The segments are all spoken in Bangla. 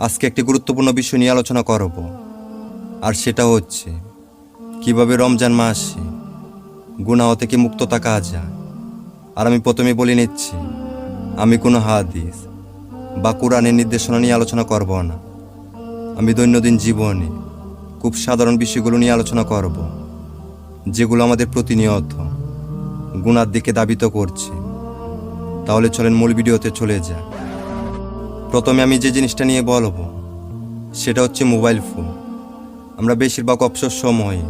আজকে একটি গুরুত্বপূর্ণ বিষয় নিয়ে আলোচনা করব, আর সেটা হচ্ছে কিভাবে রমজান মাসে গুনাহ থেকে মুক্ত থাকা যায়। আর আমি প্রথমে বলে নিচ্ছি, আমি কোনো হাদিস বা কোরআনের নির্দেশনা নিয়ে আলোচনা করব না। আমি দৈনন্দিন জীবনে খুব সাধারণ বিষয়গুলো নিয়ে আলোচনা করব, যেগুলো আমাদের প্রতিনিয়ত গুনার দিকে ধাবিত করছে। তাহলে চলেন মূল ভিডিওতে চলে যায়। প্রথমে আমি যে জিনিসটা নিয়ে বলবো সেটা হচ্ছে মোবাইল ফোন। আমরা বেশিরভাগ অবসর সময়ে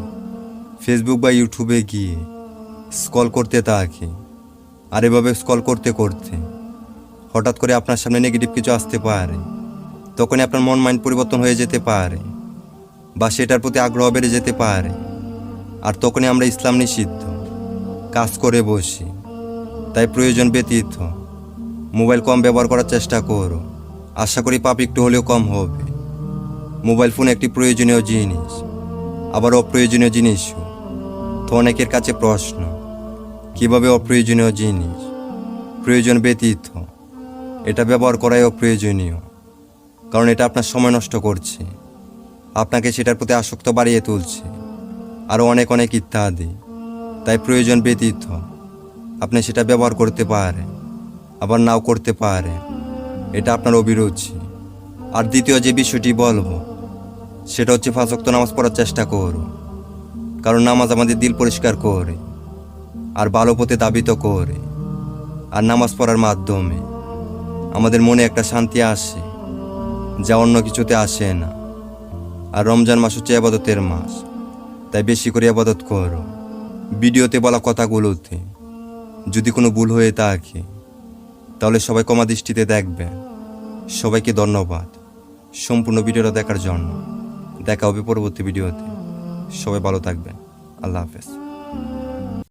ফেসবুক বা ইউটিউবে গিয়ে স্ক্রল করতে থাকি, আর এভাবে স্ক্রল করতে করতে হঠাৎ করে আপনার সামনে নেগেটিভ কিছু আসতে পারে। তখনই আপনার মন মাইন্ড পরিবর্তন হয়ে যেতে পারে, বা সেটার প্রতি আগ্রহ বেড়ে যেতে পারে। আর তখনই আমরা ইসলাম নিষিদ্ধ কাজ করে বসি। তাই প্রয়োজন ব্যতীত মোবাইল কম ব্যবহার করার চেষ্টা করো। আশা করি পাপ একটু হলেও কম হবে। মোবাইল ফোন একটি প্রয়োজনীয় জিনিস, আবার অপ্রয়োজনীয় জিনিসও। তো অনেকের কাছে প্রশ্ন, কিভাবে অপ্রয়োজনীয় জিনিস প্রয়োজন ব্যতীত এটা ব্যবহার করাই অপ্রয়োজনীয়? কারণ এটা আপনার সময় নষ্ট করছে, আপনাকে সেটার প্রতি আসক্ত বাড়িয়ে তুলছে, আরও অনেক অনেক ইত্যাদি। তাই প্রয়োজন ব্যতীত আপনি সেটা ব্যবহার করতে পারেন, আবার নাও করতে পারেন। এটা আপনার অভিরুচি। আর দ্বিতীয় যে বিষয়টি বলবো সেটা হচ্ছে 5 ওয়াক্ত নামাজ পড়ার চেষ্টা করো। কারণ নামাজ আমাদের দিল পরিষ্কার করে আর ভালো পথে ধাবিত করে। আর নামাজ পড়ার মাধ্যমে আমাদের মনে একটা শান্তি আসে, যা অন্য কিছুতে আসে না। আর রমজান মাস হচ্ছে ইবাদতের মাস, তাই বেশি করে ইবাদত করো। ভিডিওতে বলা কথাগুলোতে যদি কোনো ভুল হয়ে থাকে তাহলে সবাই ক্ষমা দৃষ্টিতে দেখবেন। সবাইকে ধন্যবাদ সম্পূর্ণ ভিডিওটা দেখার জন্য। দেখা হবে পরবর্তী ভিডিওতে। সবাই ভালো থাকবেন। আল্লাহ হাফেজ।